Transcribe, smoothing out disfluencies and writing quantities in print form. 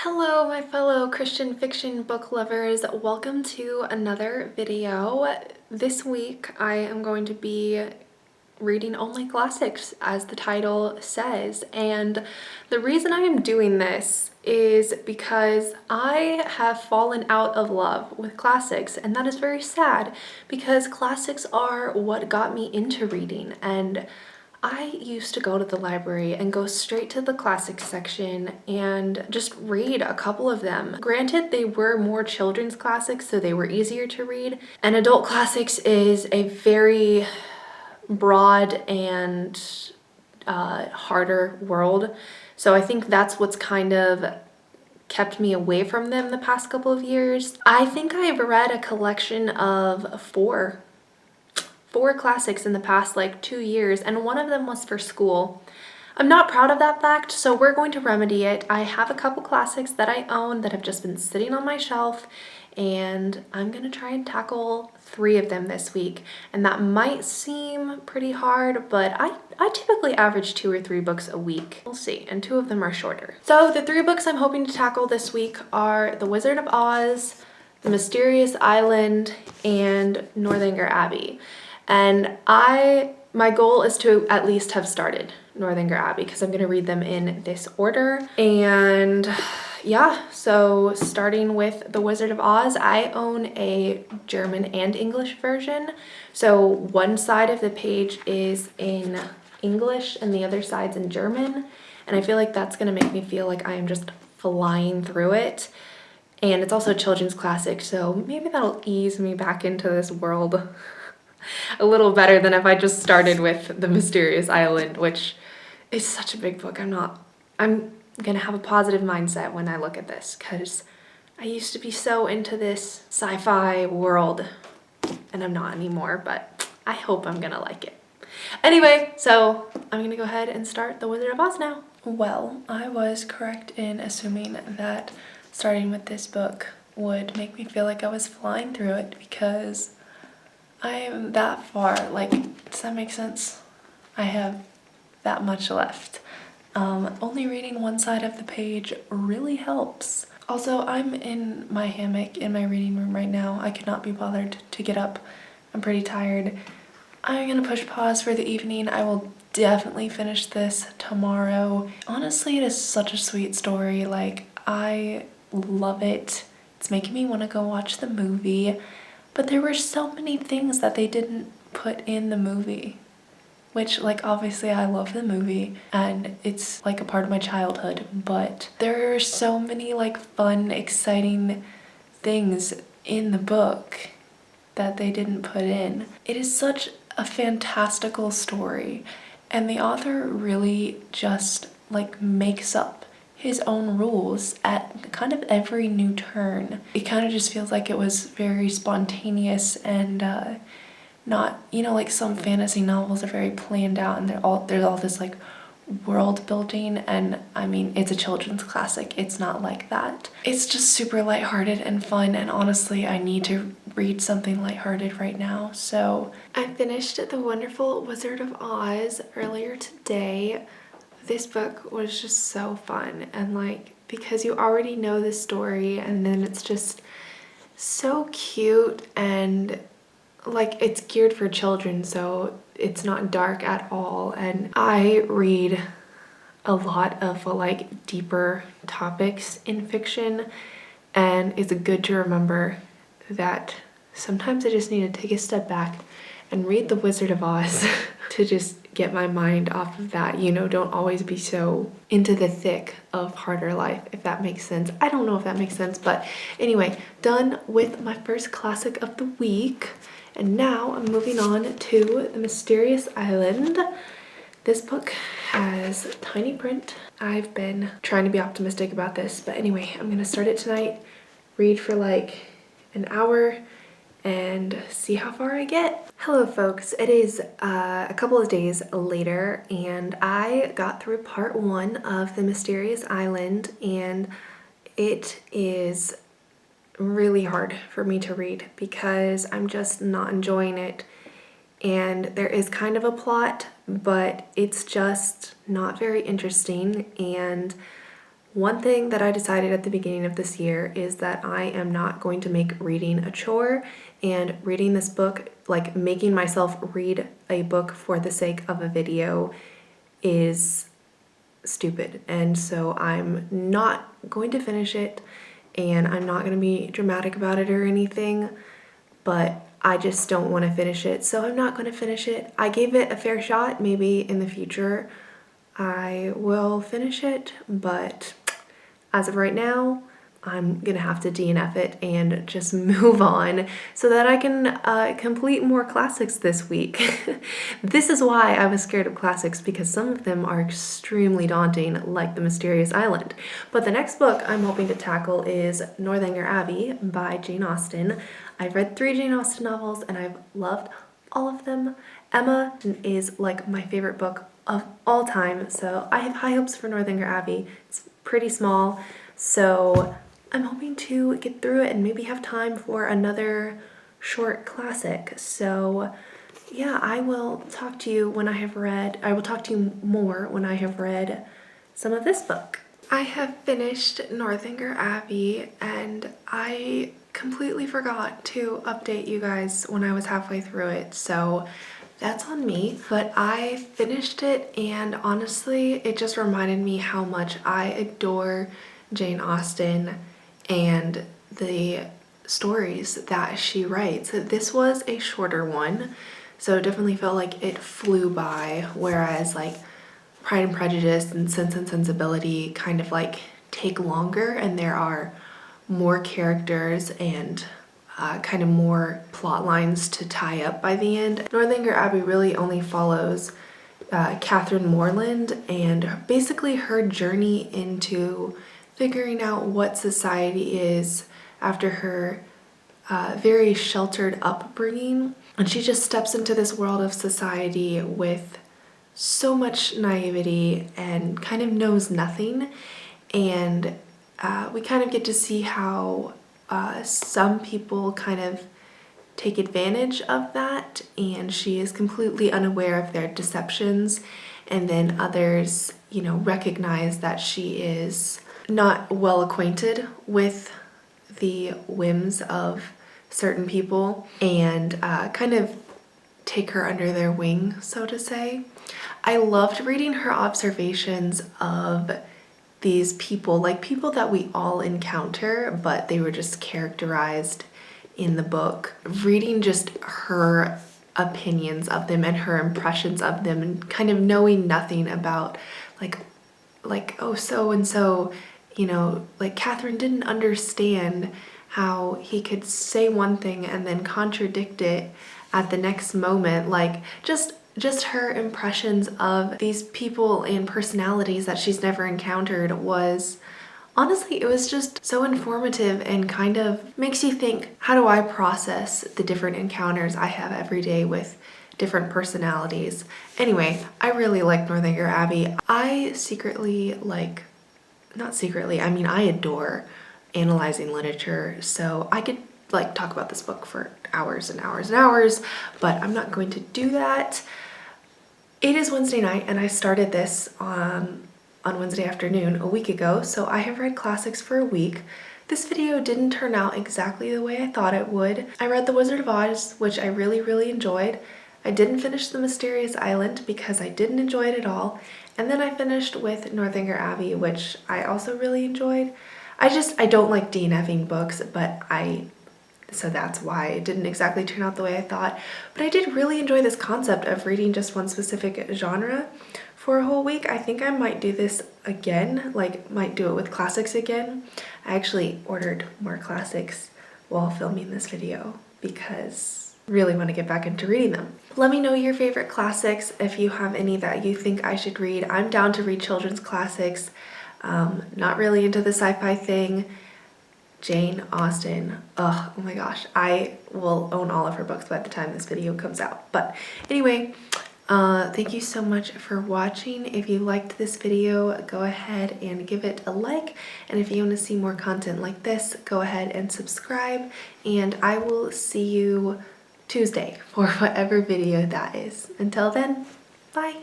Hello, my fellow Christian fiction book lovers. Welcome to another video. This week I am going to be reading only classics, as the title says, and the reason I am doing this is because I have fallen out of love with classics, and that is very sad because classics are what got me into reading. And I used to go to the library and go straight to the classics section and just read a couple of them. Granted, they were more children's classics, so they were easier to read. And adult classics is a very broad and harder world. So I think that's what's kind of kept me away from them the past couple of years. I think I've read a collection of four classics in the past 2 years, and one of them was for school. I'm not proud of that fact, so we're going to remedy it. I have a couple classics that I own that have just been sitting on my shelf, and I'm gonna try and tackle 3 of them this week. And that might seem pretty hard, but I typically average 2 or 3 books a week. We'll see, and 2 of them are shorter. So the 3 books I'm hoping to tackle this week are The Wizard of Oz, The Mysterious Island, and Northanger Abbey. And my goal is to at least have started Northanger Abbey because I'm going to read them in this order. And yeah, so starting with The Wizard of Oz, I own a German and English version. So one side of the page is in English and the other side's in German. And I feel like that's going to make me feel like I am just flying through it. And it's also a children's classic, so maybe that'll ease me back into this world a little better than if I just started with The Mysterious Island, which is such a big book. I'm gonna have a positive mindset when I look at this because I used to be so into this sci-fi world and I'm not anymore, but I hope I'm gonna like it. Anyway, so I'm gonna go ahead and start The Wizard of Oz now. Well, I was correct in assuming that starting with this book would make me feel like I was flying through it because I am that far. Does that make sense? I have that much left. Only reading one side of the page really helps. Also, I'm in my hammock in my reading room right now. I could not be bothered to get up. I'm pretty tired. I'm gonna push pause for the evening. I will definitely finish this tomorrow. Honestly, it is such a sweet story. I love it. It's making me want to go watch the movie. But there were so many things that they didn't put in the movie, which obviously I love the movie and it's a part of my childhood, but there are so many fun, exciting things in the book that they didn't put in. It is such a fantastical story, and the author really just makes up his own rules at kind of every new turn. It kind of just feels like it was very spontaneous and not, some fantasy novels are very planned out and there's all this world building, and I mean, it's a children's classic. It's not like that. It's just super lighthearted and fun, and honestly, I need to read something lighthearted right now. So I finished The Wonderful Wizard of Oz earlier today. This book was just so fun, and because you already know the story, and then it's just so cute, and it's geared for children, so it's not dark at all. And I read a lot of deeper topics in fiction, and it's good to remember that sometimes I just need to take a step back and read The Wizard of Oz to just get my mind off of that. Don't always be so into the thick of harder life, if that makes sense. I don't know if that makes sense, but anyway, done with my first classic of the week. And now I'm moving on to The Mysterious Island. This book has tiny print. I've been trying to be optimistic about this, but anyway, I'm gonna start it tonight, read for an hour, and see how far I get. Hello folks, it is a couple of days later, and I got through part 1 of The Mysterious Island, and it is really hard for me to read because I'm just not enjoying it. And there is kind of a plot, but it's just not very interesting, and One thing that I decided at the beginning of this year is that I am not going to make reading a chore, and reading this book, like making myself read a book for the sake of a video, is stupid. And so I'm not going to finish it, and I'm not going to be dramatic about it or anything, but I just don't want to finish it, so I'm not going to finish it. I gave it a fair shot. Maybe in the future I will finish it, but as of right now, I'm gonna have to DNF it and just move on so that I can complete more classics this week. This is why I was scared of classics, because some of them are extremely daunting, like The Mysterious Island. But the next book I'm hoping to tackle is Northanger Abbey by Jane Austen. I've read 3 Jane Austen novels and I've loved all of them. Emma is like my favorite book of all time, so I have high hopes for Northanger Abbey. It's pretty small, so I'm hoping to get through it and maybe have time for another short classic. So yeah, I will talk to you when I have read, I will talk to you more when I have read some of this book. I have finished Northanger Abbey and I completely forgot to update you guys when I was halfway through it, so that's on me. But I finished it, and honestly, it just reminded me how much I adore Jane Austen and the stories that she writes. This was a shorter one, so it definitely felt like it flew by, whereas like Pride and Prejudice and Sense and Sensibility kind of like take longer, and there are more characters and kind of more plot lines to tie up by the end. Northanger Abbey really only follows Catherine Morland and basically her journey into figuring out what society is after her very sheltered upbringing. And she just steps into this world of society with so much naivety and kind of knows nothing. And we kind of get to see how some people kind of take advantage of that, and she is completely unaware of their deceptions, and then others, you know, recognize that she is not well acquainted with the whims of certain people and kind of take her under their wing, so to say. I loved reading her observations of these people, like people that we all encounter, but they were just characterized in the book. Reading just her opinions of them and her impressions of them, and kind of knowing nothing about like oh, so and so, you know, like Catherine didn't understand how he could say one thing and then contradict it at the next moment. Like just her impressions of these people and personalities that she's never encountered was, honestly, it was just so informative and kind of makes you think, how do I process the different encounters I have every day with different personalities? Anyway, I really like Northanger Abbey. I secretly like, not secretly, I mean I adore analyzing literature, so I could like talk about this book for hours and hours and hours, but I'm not going to do that. It is Wednesday night and I started this on Wednesday afternoon a week ago, so I have read classics for a week. This video didn't turn out exactly the way I thought it would. I read The Wizard of Oz, which I really enjoyed. I didn't finish The Mysterious Island because I didn't enjoy it at all. And then I finished with Northanger Abbey, which I also really enjoyed. I don't like DNFing books, so that's why it didn't exactly turn out the way I thought. But I did really enjoy this concept of reading just one specific genre for a whole week. I think I might do this again, like might do it with classics again. I actually ordered more classics while filming this video because I really want to get back into reading them. Let me know your favorite classics if you have any that you think I should read. I'm down to read children's classics. Not really into the sci-fi thing. Jane Austen, oh my gosh, I will own all of her books by the time this video comes out. But anyway, thank you so much for watching. If you liked this video, go ahead and give it a like, and if you want to see more content like this, go ahead and subscribe, and I will see you Tuesday for whatever video that is. Until then, bye!